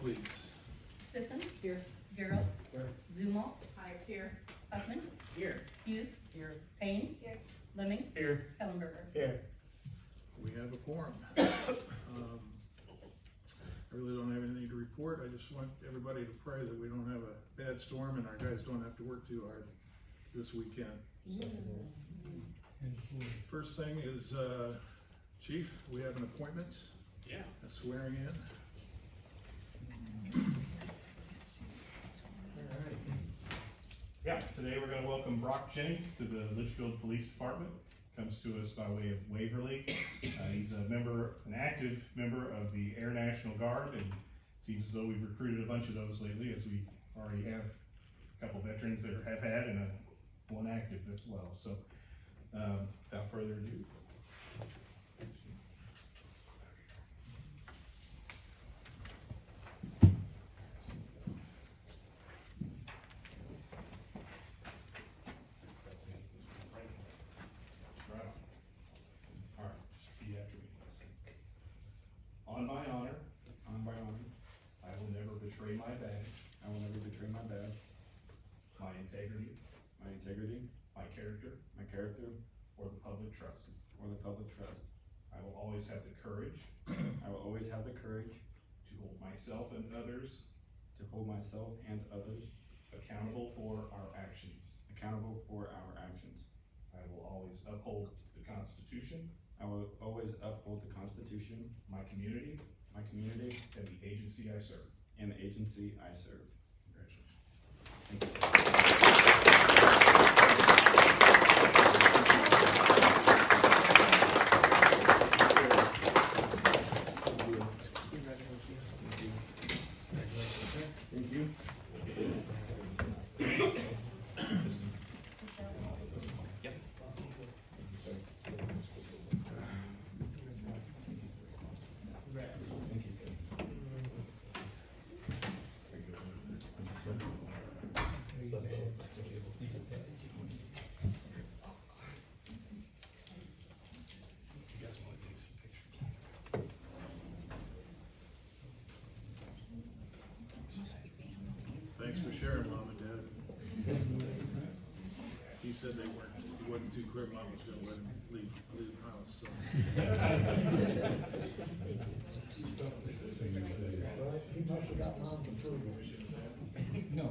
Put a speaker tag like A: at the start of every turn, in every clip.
A: please.
B: Sisson.
C: Here.
B: Garrett.
C: Here.
B: Zumal.
C: Hi. Here.
B: Huffman.
C: Here.
B: Hughes.
C: Here.
B: Payne.
C: Here.
B: Lemming.
C: Here.
B: Ellenberger.
C: Here.
A: We have a quorum. I really don't have anything to report. I just want everybody to pray that we don't have a bad storm and our guys don't have to work too hard this weekend. So, first thing is, Chief, we have an appointment.
D: Yeah.
A: A swearing in.
D: Alright. Yeah, today we're gonna welcome Jennings to the Litchfield Police Department. Comes to us by way of Waverly. He's a member, an active member of the Air National Guard, and it seems as though we've recruited a bunch of those lately, as we already have a couple veterans that have had and one active as well. So, without further ado. On my honor, I will never betray my badge, my integrity, my character, or the public trust. I will always have the courage to hold myself and others accountable for our actions. I will always uphold the Constitution, my community, and the agency I serve. Congratulations.
A: Thank you.
D: Thank you.
A: Thanks for sharing, Mom and Dad. He said he wasn't too clear Mom was gonna let him leave the house, so.
E: He must have got Mom's approval. No.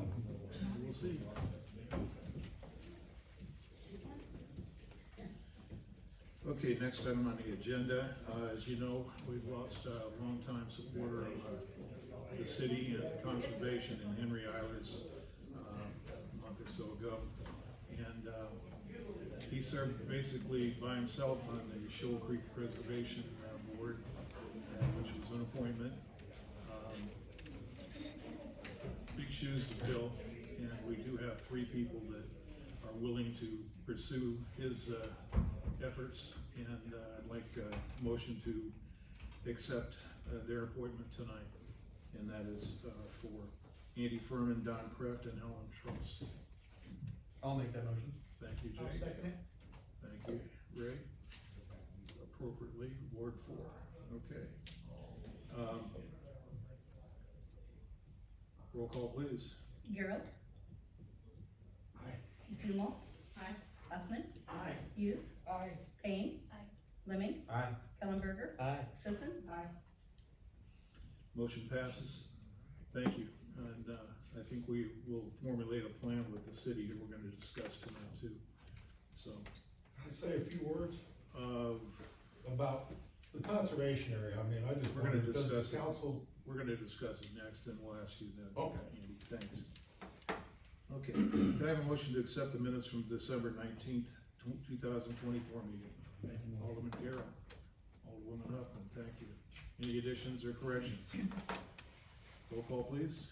A: We'll see. Okay, next item on the agenda, as you know, we've lost a longtime supporter of the city and conservation in Henry Eilers a month or so ago. And he served basically by himself on the Shoal Creek Preservation Board, which was an appointment. Big shoes to fill, and we do have 3 people that are willing to pursue his efforts, and I'd like a motion to accept their appointment tonight, and that is for Andy Furman, Don Kreft, and Helen Schultz.
C: I'll make that motion.
A: Thank you, Jake.
C: I'll second it.
A: Thank you, Ray. Appropriately, Ward 4. Okay. Roll call, please.
B: Garrett.
C: Aye.
B: Zumal.
C: Aye.
B: Huffman.
C: Aye.
B: Hughes.
C: Aye.
B: Payne. Lemming.
C: Aye.
B: Ellenberger.
C: Aye.
B: Sisson.
C: Aye.
A: Motion passes. Thank you. And I think we will formulate a plan with the city that we're gonna discuss tonight too. So,
E: Can I say a few words about the conservation area? I mean, I just
A: We're gonna
E: wondered, does
A: discuss
E: the
A: it.
E: council,
A: we're gonna discuss it next, and we'll ask you then.
E: Okay.
A: Andy, thanks. Okay, can I have a motion to accept the minutes from December 19th, 2024 meeting? Alderman Garrett, Alderwoman Huffman, thank you. Any additions or corrections? Roll call, please.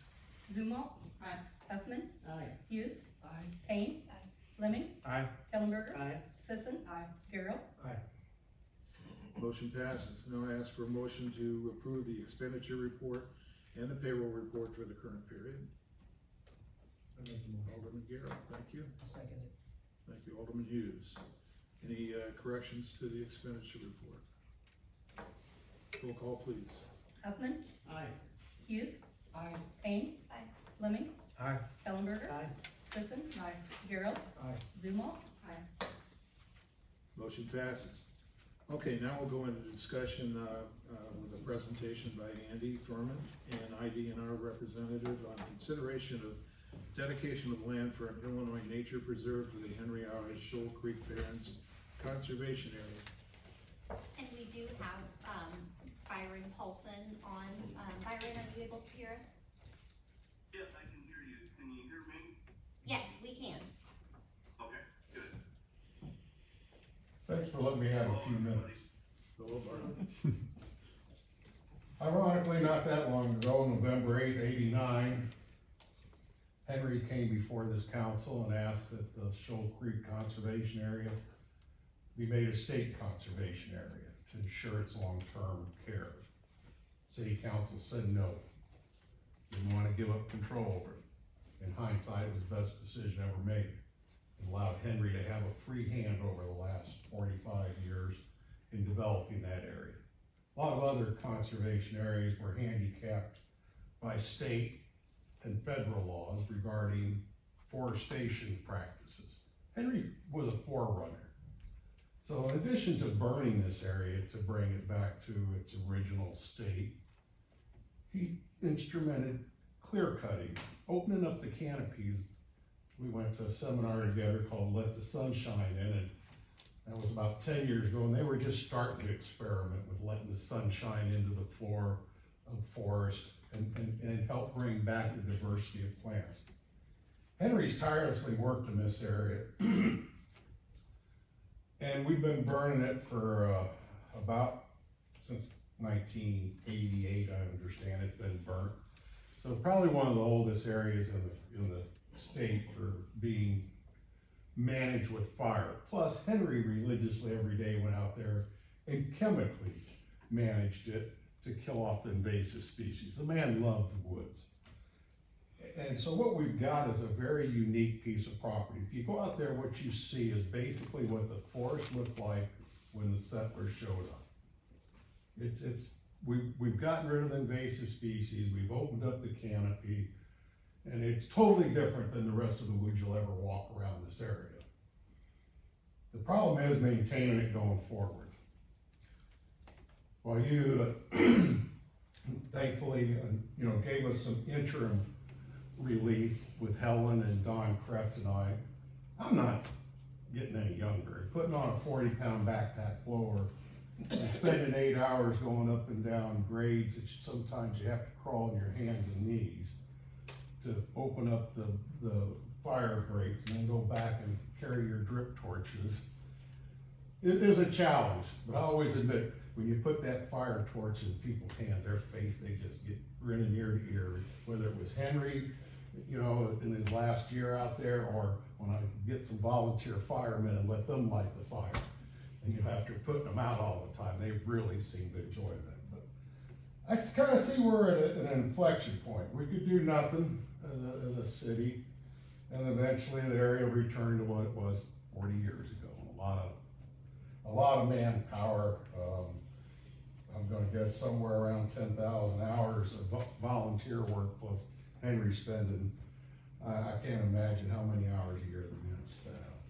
B: Zumal. Aye. Huffman.
C: Aye.
B: Hughes.
C: Aye.
B: Payne. Lemming.
C: Aye.
B: Ellenberger.
C: Aye.
B: Sisson. Garrett.
C: Aye.
A: Motion passes. Now I ask for a motion to approve the expenditure report and the payroll report for the current period. Alderman Garrett, thank you.
C: I'll second it.
A: Thank you, Alderman Hughes. Any corrections to the expenditure report? Roll call, please.
B: Huffman.
C: Aye.
B: Hughes.
C: Aye.
B: Payne.
F: Aye.
B: Fleming.
C: Aye.
B: Ellenberger.
C: Aye.
B: Sisson.
C: Aye.
B: Garrett.
C: Aye.
B: Zumwalt.
A: Motion passes. Okay, now we'll go into discussion, with a presentation by Andy Thurman, an IDNR representative on consideration of dedication of land for an Illinois nature preserve for the Henry Irish Shoal Creek Barrens Conservation Area.
F: And we do have, Byron Paulson on. Byron, are you able to hear us?
G: Yes, I can hear you. Can you hear me?
F: Yes, we can.
G: Okay, good.
E: Thanks for letting me have a few minutes.
A: Hello, Barb.
E: Ironically, not that long ago, November 8th, '89, Henry came before this council and asked that the Shoal Creek Conservation Area be made a state conservation area to ensure its long-term care. City council said no. Didn't want to give up control over it. In hindsight, it was the best decision ever made. It allowed Henry to have a free hand over the last 45 years in developing that area. A lot of other conservation areas were handicapped by state and federal laws regarding forestation practices. Henry was a forerunner. So in addition to burning this area to bring it back to its original state, he instrumented clear cutting, opening up the canopies. We went to a seminar together called Let the Sun Shine In, and that was about 10 years ago, and they were just starting to experiment with letting the sun shine into the floor of forest and help bring back the diversity of plants. Henry's tirelessly worked in this area, and we've been burning it for about since 1988, I understand it's been burnt. So probably one of the oldest areas in the state for being managed with fire. Plus, Henry religiously every day went out there and chemically managed it to kill off the invasive species. The man loved the woods. And so what we've got is a very unique piece of property. If you go out there, what you see is basically what the forest looked like when the settlers showed up. We've gotten rid of the invasive species, we've opened up the canopy, and it's totally different than the rest of the woods you'll ever walk around this area. The problem is maintaining it going forward. Well, you thankfully, gave us some interim relief with Helen and Don Kreft and I'm not getting any younger. Putting on a 40-pound backpack blower and spending 8 hours going up and down grades that sometimes you have to crawl on your hands and knees to open up the fire grates and then go back and carry your drip torches. It is a challenge, but I always admit, when you put that fire torch in people's hands, their face, they just get grinning ear to ear. Whether it was Henry, in his last year out there, or when I get some volunteer firemen and let them light the fire. And after putting them out all the time, they really seem to enjoy that. But I kind of see we're at an inflection point. We could do nothing as a city, and eventually the area will return to what it was 40 years ago. A lot of manpower. I'm gonna guess somewhere around 10,000 hours of volunteer work, plus Henry spending, I can't imagine how many hours a year the men spend out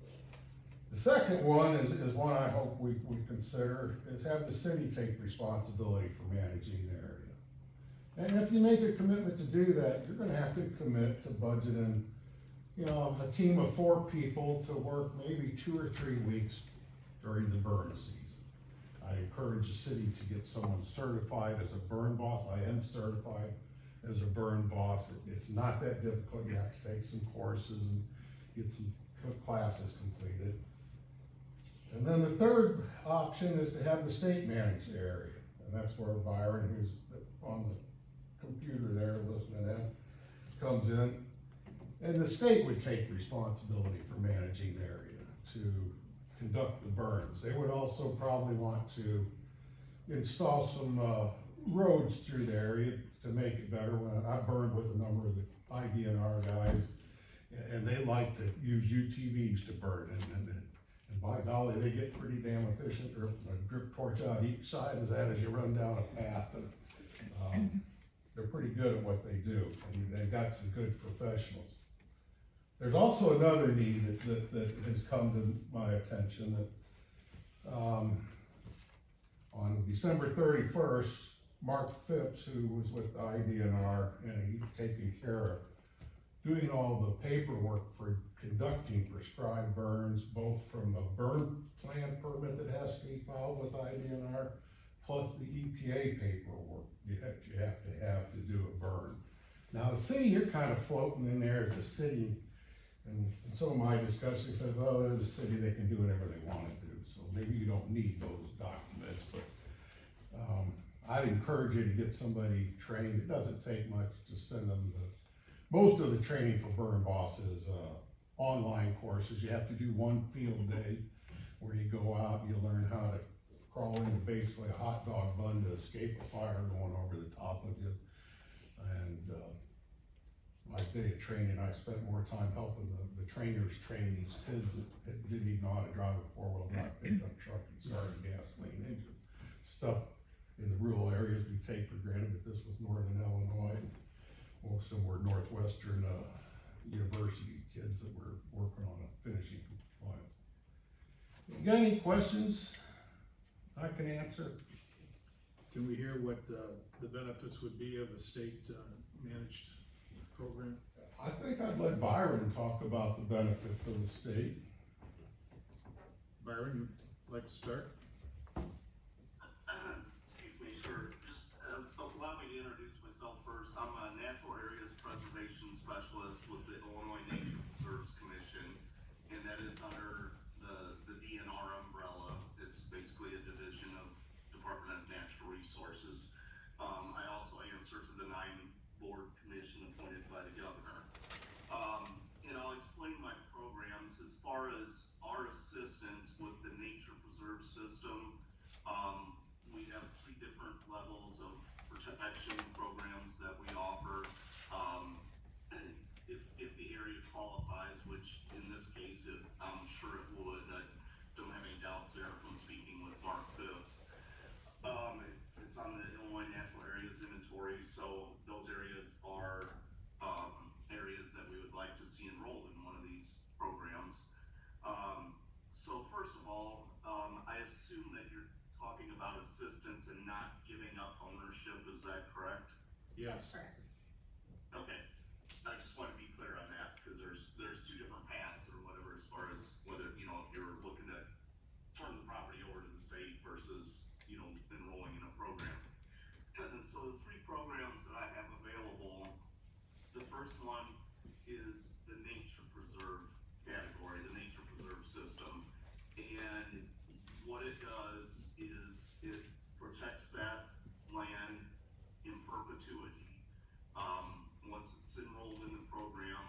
E: there. The second one is one I hope we consider, is have the city take responsibility for managing the area. And if you make a commitment to do that, you're gonna have to commit to budgeting, a team of 4 people to work maybe 2 or 3 weeks during the burn season. I encourage the city to get someone certified as a burn boss. I am certified as a burn boss. It's not that difficult. You have to take some courses and get some classes completed. And then the third option is to have the state manage the area. And that's where Byron, who's on the computer there listening in, comes in. And the state would take responsibility for managing the area to conduct the burns. They would also probably want to install some roads through the area to make it better. When I burned with a number of the IDNR guys, and they like to use UTVs to burn, and by golly, they get pretty damn efficient. There's a drip torch out each side as you run down a path. And they're pretty good at what they do, and they've got some good professionals. There's also another need that has come to my attention, that, on December 31st, Mark Phipps, who was with IDNR, and he's taking care of doing all the paperwork for conducting prescribed burns, both from a burn plan permit that has to be filed with IDNR, plus the EPA paperwork you have to do a burn. Now, the city, you're kind of floating in there as a city, and some of my discussions said, well, they're the city, they can do whatever they want to do, so maybe you don't need those documents, but I'd encourage you to get somebody trained. It doesn't take much to send them most of the training for burn boss is online courses. You have to do one field day where you go out, you learn how to crawl into basically a hot dog bun to escape a fire going over the top of you. And my day of training, I spent more time helping the trainers train these kids that didn't even know how to drive a four-wheel drive pickup truck and start a gasoline engine. Stuff in the rural areas we take for granted, but this was northern Illinois. Most of them were Northwestern University kids that were working on a finishing compliance. You got any questions I can answer?
A: Can we hear what the benefits would be of the state managed program?
E: I think I'd let Byron talk about the benefits of the state.
A: Byron, you'd like to start?
G: Excuse me, sure. Just allow me to introduce myself first. I'm a Natural Areas Preservation Specialist with the Illinois Nature Preserves Commission, and that is under the DNR umbrella. It's basically a division of Department of Natural Resources. I also answer to the 9-board commission appointed by the governor. And I'll explain my programs as far as our assistance with the nature preserve system. We have 3 different levels of protection programs that we offer. If the area qualifies, which in this case, I'm sure it would, I don't have any doubts there from speaking with Mark Phipps. It's on the Illinois Natural Areas Inventory, so those areas are areas that we would like to see enrolled in one of these programs. So first of all, I assume that you're talking about assistance and not giving up ownership, is that correct?
A: Yes.
F: Correct.
G: Okay, I just want to be clear on that, because there's 2 different paths or whatever, as far as whether, if you're looking to turn the property over to the state versus, enrolling in a program. And so the 3 programs that I have available, the first one is the nature preserve category, the nature preserve system. And what it does is it protects that land in perpetuity. Once it's enrolled in the program,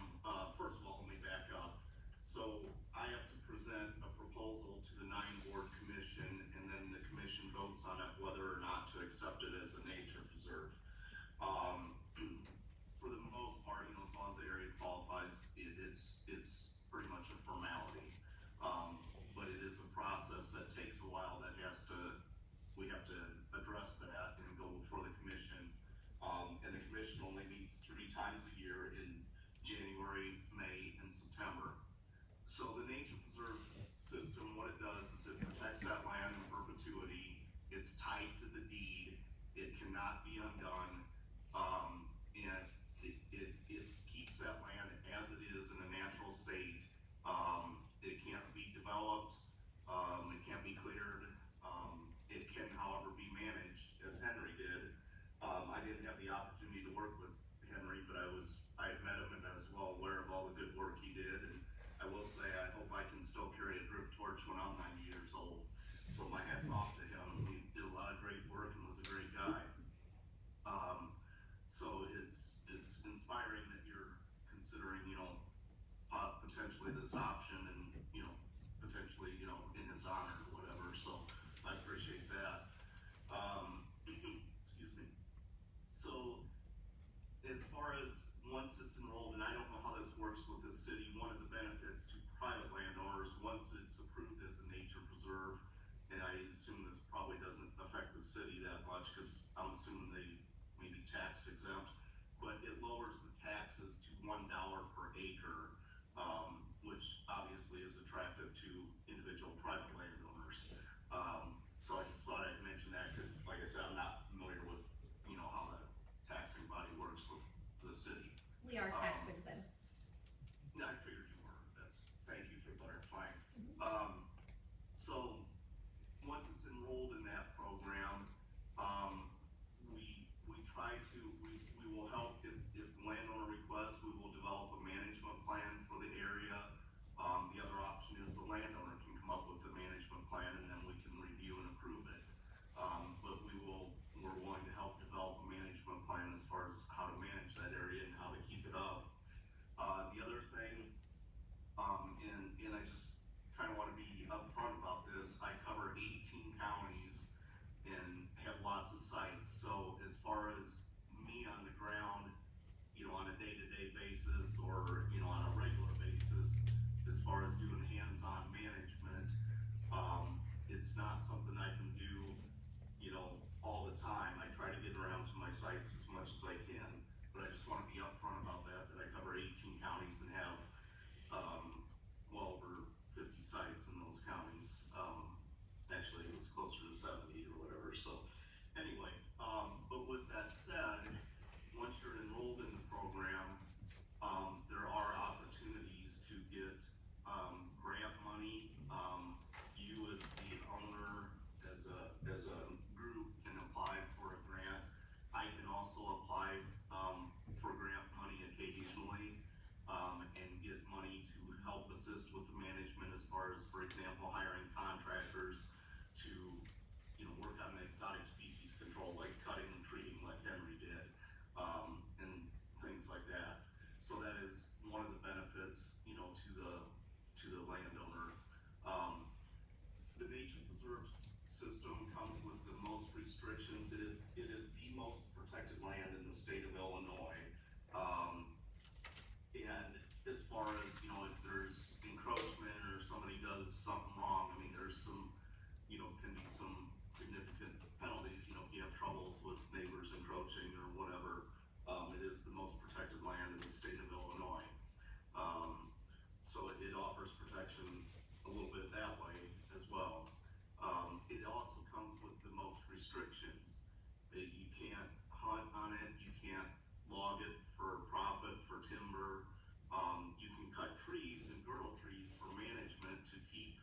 G: first of all, let me back up. So I have to present a proposal to the 9-board commission, and then the commission votes on it whether or not to accept it as a nature preserve. For the most part, as long as the area qualifies, it's pretty much a formality. But it is a process that takes a while. We have to address that and go before the commission. And the commission only meets 3 times a year in January, May, and September. So the nature preserve system, what it does is it protects that land in perpetuity. It's tied to the deed. It cannot be undone. And it keeps that land as it is in a natural state. It can't be developed. It can't be cleared. It can, however, be managed as Henry did. I didn't have the opportunity to work with Henry, but I had met him and I was well aware of all the good work he did. And I will say, I hope I can still carry a drip torch when I'm 90 years old. So my hat's off to him. He did a lot of great work and was a great guy. So it's inspiring that you're considering, potentially this option and, potentially, in his honor or whatever. So I appreciate that. Excuse me. So as far as once it's enrolled, and I don't know how this works with the city, one of the benefits to private landowners, once it's approved as a nature preserve, and I assume this probably doesn't affect the city that much, because I'm assuming they maybe tax exempt, but it lowers the taxes to $1 per acre, which obviously is attractive to individual private landowners. So I just thought I'd mention that because, like I said, I'm not familiar with, how the taxing body works with the city.
F: We are tax exempt.
G: Yeah, I figured you were. Thank you for clarifying. So once it's enrolled in that program, we will help if the landowner requests, we will develop a management plan for the area. The other option is the landowner can come up with the management plan and then we can review and approve it. But we're willing to help develop a management plan as far as how to manage that area and how to keep it up. The other thing, and I just kind of want to be upfront about this, I cover 18 counties and have lots of sites. So as far as me on the ground, on a day-to-day basis or, on a regular basis, as far as doing hands-on management, it's not something I can do, all the time. I try to get around to my sites as much as I can, but I just want to be upfront about that I cover 18 counties and have, well over 50 sites in those counties. Actually it was closer to 70 or whatever. So anyway, but with that said, once you're enrolled in the program, there are opportunities to get grant money. You as the owner, as a group, can apply for a grant. I can also apply for grant money occasionally and get money to help assist with the management as far as, for example, hiring contractors to work on the exotic species control, like cutting and treating like Henry did, and things like that. So that is one of the benefits, to the landowner. The nature preserve system comes with the most restrictions. It is the most protected land in the state of Illinois. And as far as, if there's encroachment or somebody does something wrong, there's some, can be some significant penalties, if you have troubles with neighbors encroaching or whatever. It is the most protected land in the state of Illinois. So it offers protection a little bit that way as well. It also comes with the most restrictions. You can't hunt on it, you can't log it for profit, for timber. You can cut trees and girdle trees for management to keep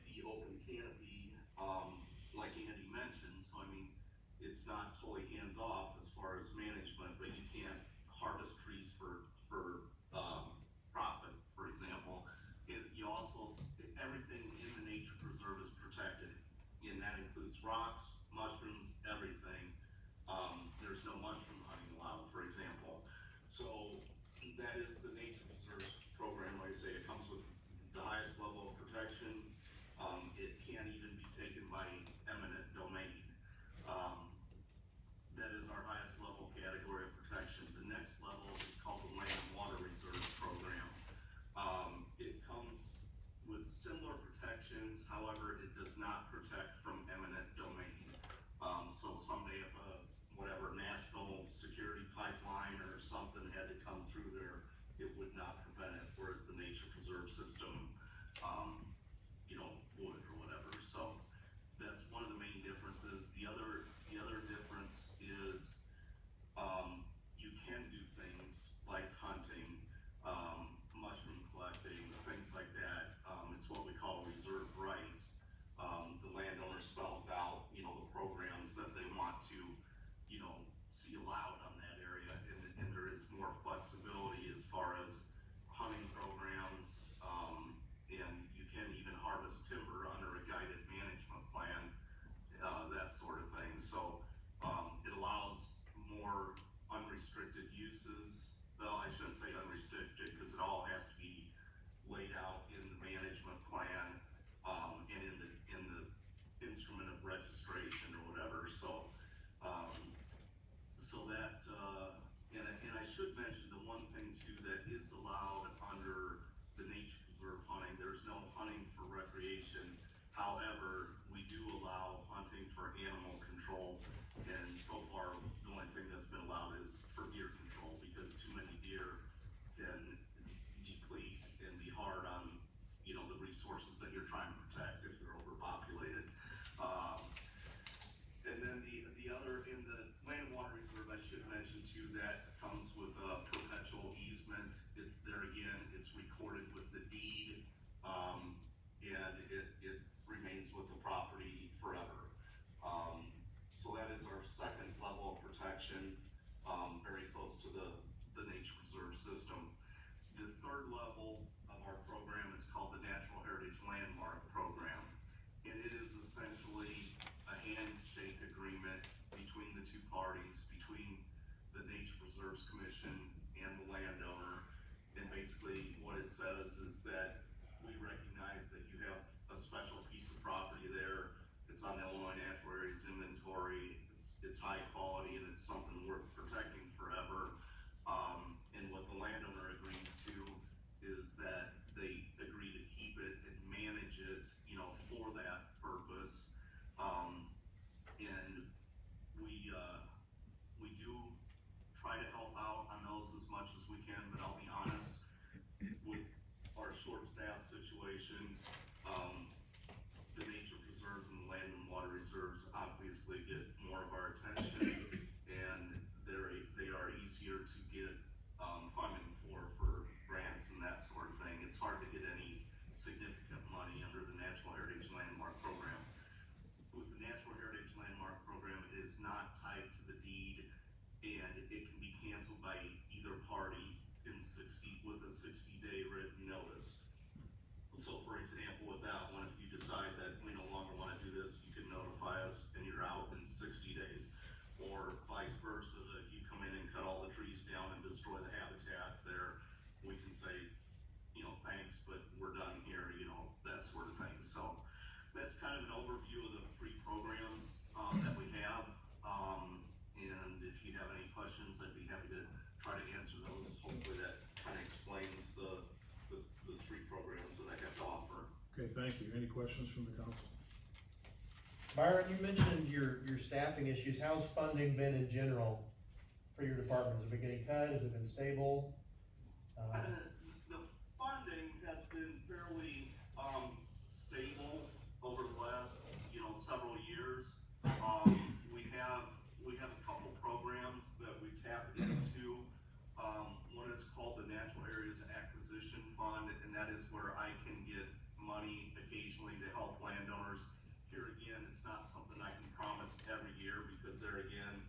G: the open canopy, like Andy mentioned. So it's not totally hands off as far as management, but you can't harvest trees for profit, for example. You also, everything in the nature preserve is protected, and that includes rocks, mushrooms, everything. There's no mushroom hunting allowed, for example. So that is the nature preserve program. Like I say, it comes with the highest level of protection. It can't even be taken by eminent domain. That is our highest level category of protection. The next level is called the Land and Water Reserve Program. It comes with similar protections, however, it does not protect from eminent domain. So someday if whatever national security pipeline or something had to come through there, it would not prevent it, whereas the nature preserve system, would or whatever. So that's one of the main differences. The other difference is you can do things like hunting, mushroom collecting, things like that. It's what we call reserve rights. The landowner spells out, the programs that they want to, see allowed on that area, and there is more flexibility as far as hunting programs, and you can even harvest timber under a guided management plan, that sort of thing. So it allows more unrestricted uses. Well, I shouldn't say unrestricted because it all has to be laid out in the management plan, and in the instrument of registration or whatever. So that, and I should mention the one thing too that is allowed under the nature preserve hunting. There's no hunting for recreation. However, we do allow hunting for animal control, and so far the only thing can deplete and be hard on, you know, the resources that you're trying to protect if you're overpopulated. And then the other, in the land and water reserve, I should mention too, that comes with a perpetual easement. There again, it's recorded with the deed, and it remains with the property forever. So that is our second level of protection, very close to the nature reserve system. The third level of our program is called the Natural Heritage Landmark Program. And it is essentially a handshake agreement between the two parties, between the Nature Preserves Commission and the landowner. And basically what it says is that we recognize that you have a special piece of property there. It's on the Illinois Natural Areas Inventory. It's high quality and it's something worth protecting forever. And what the landowner agrees to is that they agree to keep it and manage it, you know, for that purpose. And we do try to help out on those as much as we can, but I'll be honest, with our short staff situation, the nature preserves and the land and water reserves obviously get more of our attention, and they are easier to get funding for grants and that sort of thing. It's hard to get any significant money under the Natural Heritage Landmark Program. With the Natural Heritage Landmark Program, it is not tied to the deed, and it can be canceled by either party with a 60-day written notice. So for example, with that one, if you decide that we no longer want to do this, you can notify us and you're out in 60 days. Or vice versa, if you come in and cut all the trees down and destroy the habitat there, we can say, you know, thanks, but we're done here, you know, that sort of thing. So that's kind of an overview of the three programs that we have. And if you have any questions, I'd be happy to try to answer those. Hopefully that kind of explains the three programs that I have to offer.
A: Okay, thank you. Any questions from the council?
C: Byron, you mentioned your staffing issues. How's funding been in general for your department? Has it been getting cut? Has it been stable?
G: The funding has been fairly stable over the last, you know, several years. We have a couple programs that we tap into. One is called the Natural Areas Acquisition Fund, and that is where I can get money occasionally to help landowners. Here again, it's not something I can promise every year because there again,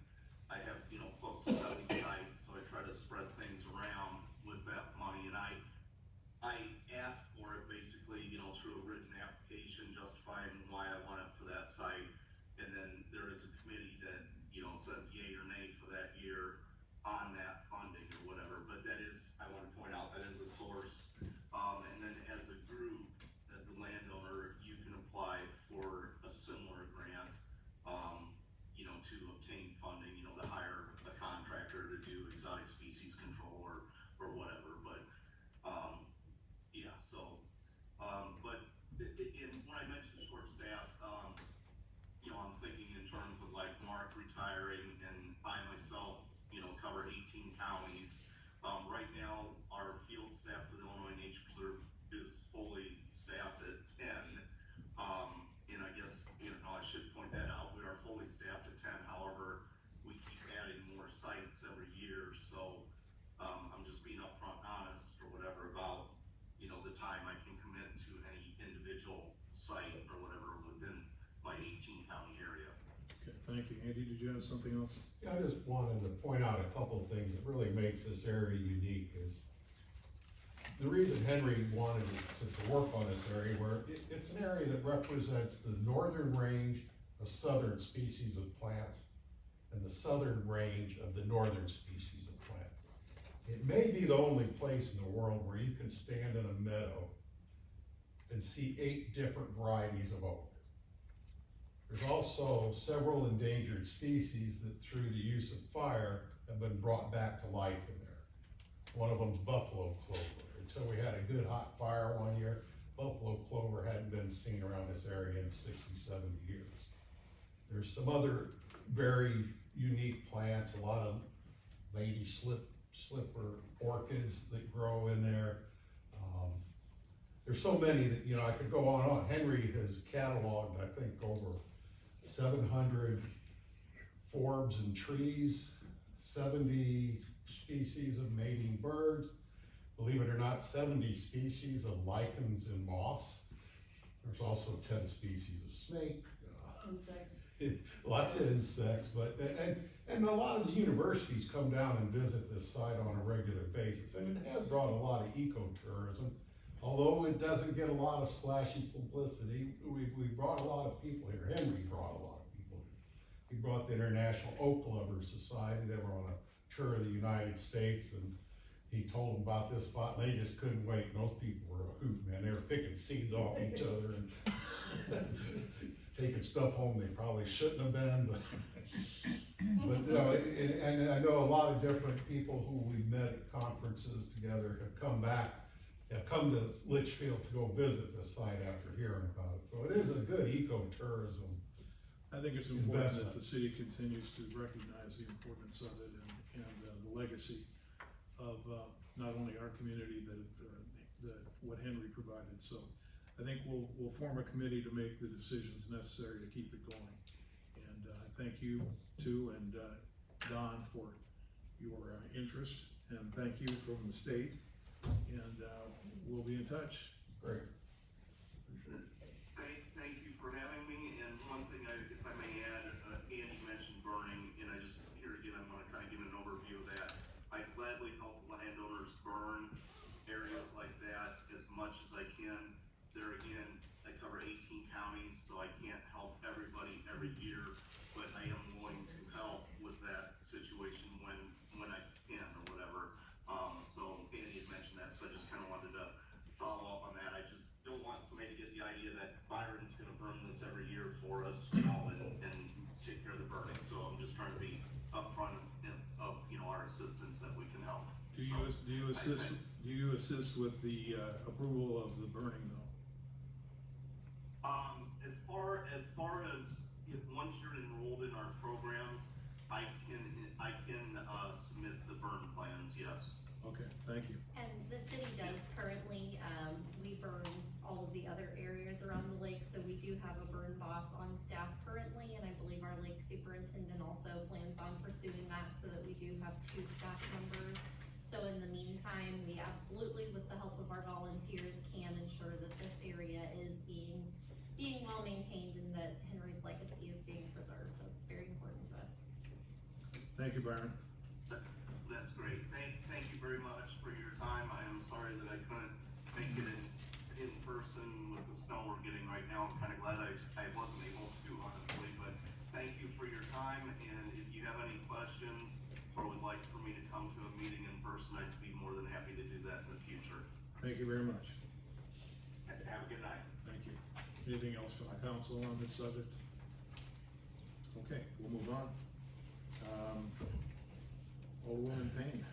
G: I have, you know, close to 70 sites, so I try to spread things around with that money. And I ask for it basically, you know, through a written application justifying why I want it for that site. And then there is a committee that, you know, says yay or nay for that year on that funding or whatever. But that is, I want to point out, that is a source. And then as a group, as the landowner, you can apply for a similar grant, you know, to obtain funding, you know, to hire a contractor to do exotic species control or whatever. But yeah, so, but when I mentioned short staff, you know, I'm thinking in terms of like Mark retiring and I myself, you know, cover 18 counties. Right now, our field staff for the Illinois Nature Preserve is fully staffed at 10. And I guess, you know, I should point that out. We are fully staffed at 10. However, we keep adding more sites every year. So I'm just being upfront honest or whatever about, you know, the time I can commit to any individual site or whatever within my 18 county area.
A: Okay, thank you. Andy, did you have something else?
E: Yeah, I just wanted to point out a couple of things that really makes this area unique is the reason Henry wanted to work on this area where it's an area that represents the northern range of southern species of plants and the southern range of the northern species of plants. It may be the only place in the world where you can stand in a meadow and see 8 different varieties of oak. There's also several endangered species that through the use of fire have been brought back to life in there. One of them's buffalo clover. Until we had a good hot fire one year, buffalo clover hadn't been seen around this area in 60, 70 years. There's some other very unique plants, a lot of lady slip slipper orchids that grow in there. There's so many that, you know, I could go on and on. Henry has cataloged, I think, over 700 forbs and trees, 70 species of mating birds, believe it or not, 70 species of lichens and moss. There's also 10 species of snake.
B: Insects.
E: Lots of insects, but, and a lot of the universities come down and visit this site on a regular basis, and it has brought a lot of ecotourism. Although it doesn't get a lot of splashy publicity, we brought a lot of people here. Henry brought a lot of people here. He brought the International Oak Lovers Society. They were on a tour of the United States, and he told them about this spot, and they just couldn't wait. And those people were a hoot, man. They were picking seeds off each other and taking stuff home they probably shouldn't have been, but you know, and I know a lot of different people who we met at conferences together have come to Litchfield to go visit this site after hearing about it. So it is a good ecotourism.
A: I think it's important that
E: Investment.
A: the city continues to recognize the importance of it and the legacy of, not only our community, but, what Henry provided. So I think we'll form a committee to make the decisions necessary to keep it going. And, I thank you too, and, Don, for your, interest, and thank you from the state, and, we'll be in touch.
E: Great.
G: Thank you for having me, and one thing if I may add, Andy mentioned burning, and here again, I'm gonna kind of give an overview of that. I gladly help landowners burn areas like that as much as I can. There again, I cover 18 counties, so I can't help everybody every year, but I am willing to help with that situation when I can or whatever. So Andy had mentioned that, so I just kind of wanted to follow up on that. I just don't want somebody to get the idea that Byron's gonna burn this every year for us, you know, and take care of the burning. So I'm just trying to be upfront of, you know, our assistance that we can help.
A: Do you assist with the, approval of the burning though?
G: As far as if once you're enrolled in our programs, I can submit the burn plans, yes.
A: Okay, thank you.
F: And the city does currently, we burn all of the other areas around the lake, so we do have a burn boss on staff currently, and I believe our lake superintendent also plans on pursuing that, so that we do have 2 staff members. So in the meantime, we absolutely, with the help of our volunteers, can ensure that this area is being well maintained and that Henry's legacy is being preserved. So it's very important to us.
A: Thank you, Byron.
G: That's great. Thank you very much for your time. I am sorry that I couldn't make it in person with the snow we're getting right now. I'm kind of glad I wasn't able to, honestly, but thank you for your time. And if you have any questions or would like for me to come to a meeting in person, I'd be more than happy to do that in the future.
A: Thank you very much.
G: Have a good night.
A: Thank you. Anything else from the council on this subject? Okay, we'll move on. Alderwoman Payne.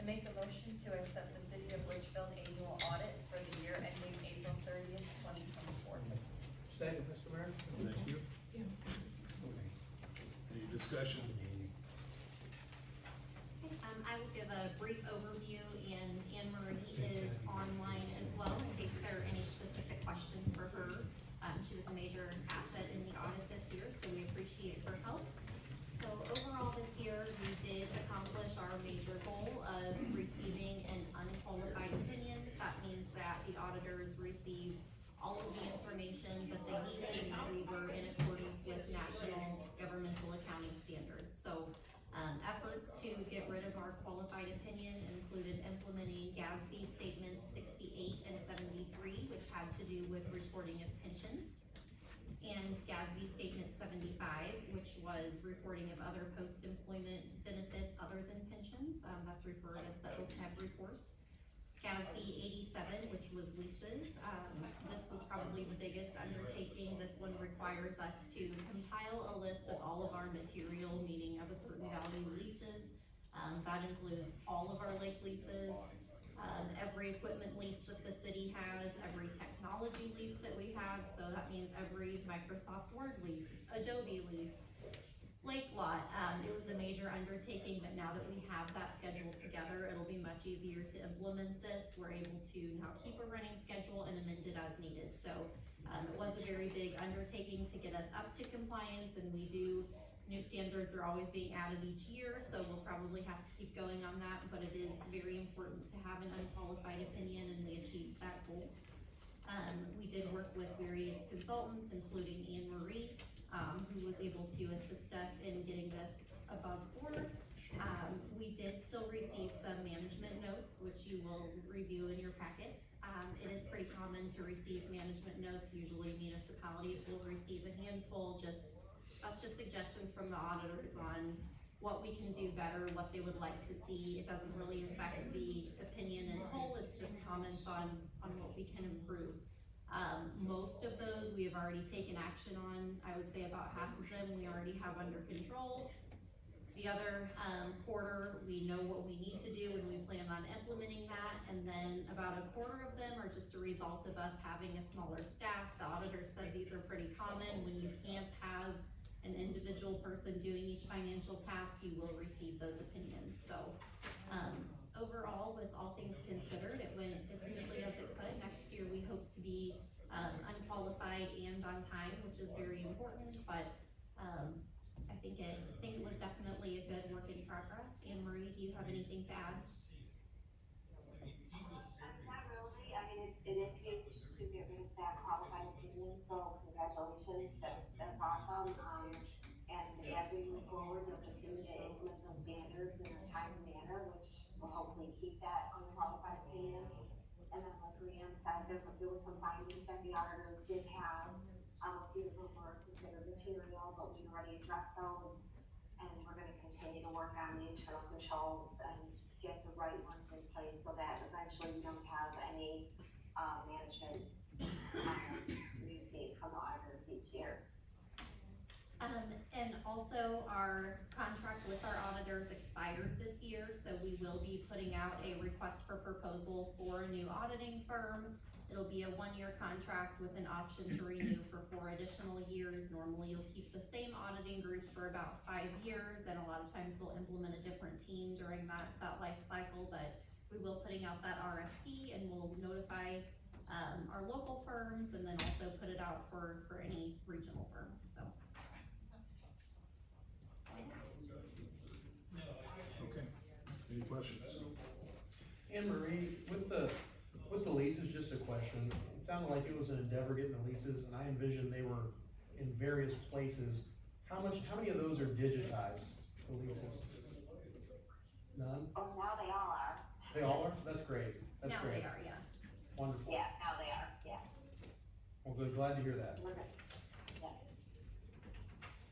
H: I make a motion to accept the City of Litchfield annual audit for the year ending April 30th, 2024.
C: Second, Mr. Mayor?
A: Thank you. Any discussion?
F: I will give a brief overview, and Anne Marie is online as well in case there are any specific questions for her. She was a major asset in the audit this year, so we appreciate her help. So overall this year, we did accomplish our major goal of receiving an unqualified opinion. That means that the auditors received all of the information that they needed, and that we were in accordance with national governmental accounting standards. So efforts to get rid of our qualified opinion included implementing GASB statements 68 and 73, which had to do with reporting of pensions, and GASB statement 75, which was reporting of other post-employment benefits other than pensions. That's referred as the OPEB report. GASB 87, which was leases. This was probably the biggest undertaking. This one requires us to compile a list of all of our material, meaning of a certain value leases. That includes all of our lake leases, every equipment lease that the city has, every technology lease that we have. So that means every Microsoft Word lease, Adobe lease, lake lot. It was a major undertaking, but now that we have that schedule together, it'll be much easier to implement this. We're able to now keep a running schedule and amend it as needed. So it was a very big undertaking to get us up to compliance, and new standards are always being added each year, so we'll probably have to keep going on that, but it is very important to have an unqualified opinion, and we achieved that goal. We did work with various consultants, including Anne Marie, who was able to assist us in getting this above board. We did still receive some management notes, which you will review in your packet. It is pretty common to receive management notes. Usually municipalities will receive a handful, that's just suggestions from the auditors on what we can do better, what they would like to see. It doesn't really affect the opinion in whole, it's just comments on what we can improve. Most of those we have already taken action on. I would say about half of them we already have under control. The other quarter, we know what we need to do and we plan on implementing that. And then about a quarter of them are just a result of us having a smaller staff. The auditors said these are pretty common. When you can't have an individual person doing each financial task, you will receive those opinions. So overall, with all things considered, it went as smoothly as it could. Next year, we hope to be unqualified and on time, which is very important, but I think it was definitely a good work in progress. Anne Marie, do you have anything to add?
I: Not really. I mean, it is huge to get rid of that qualified opinion, so congratulations, that's awesome. And as we move forward, we'll continue to implement those standards in a timely manner, which will hopefully keep that unqualified opinion. And then like Leanne said, there was some findings that the auditors did have, a few of them were considered material, but we already addressed those. And we're gonna continue to work on the internal controls and get the right ones in place so that eventually we don't have any, management receipt from the auditors each year.
F: And also our contract with our auditors expired this year, so we will be putting out a request for proposal for a new auditing firm. It'll be a 1-year contract with an option to renew for 4 additional years. Normally you'll keep the same auditing group for about 5 years, and a lot of times they'll implement a different team during that life cycle, but we will putting out that RFP and we'll notify our local firms and then also put it out for any regional firms, so.
A: Okay, any questions?
C: Anne Marie, with the leases, just a question. It sounded like it was an endeavor getting the leases, and I envisioned they were in various places. How many of those are digitized, the leases? None?
I: Oh, now they all are.
C: They all are? That's great. That's
F: Now
C: great.
F: they are, yeah.
C: Wonderful.
I: Yes, now they are, yeah.
C: Well, good, glad to hear that.
I: We're good. Yeah.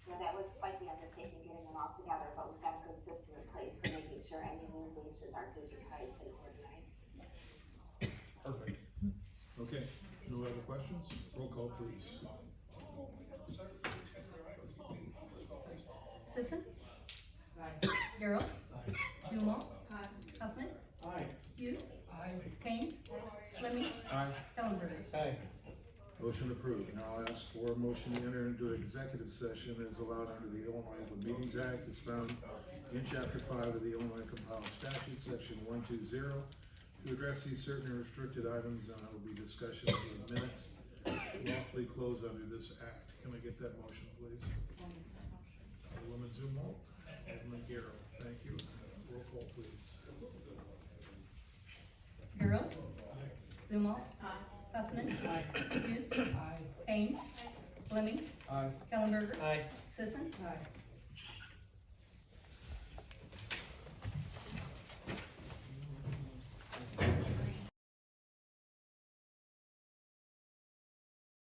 I: Yeah, that was quite the undertaking getting them all together, but we've got a good system in place for making sure any new leases are digitized and organized.
C: Perfect.
A: Okay, no other questions? Roll call, please.
B: Sisson. Harold. Zumwalt. Huffman. Hughes. Kane. Fleming.
C: Aye.
B: Ellenberger.
A: Motion approved. Now I'll ask for a motion to enter into an executive session as allowed under the Illinois Open Meetings Act. It's found in Chapter 5 of the Illinois Compiled Statute, Section 120, to address these certain restricted items, and will be discussion of the minutes lawfully closed under this act. Can I get that motion, please? Alderwoman Zumwalt, Alderman Garrow, thank you. Roll call, please.
B: Harold. Zumwalt. Huffman. Hughes. Kane. Fleming.
C: Aye.
B: Ellenberger. Sisson.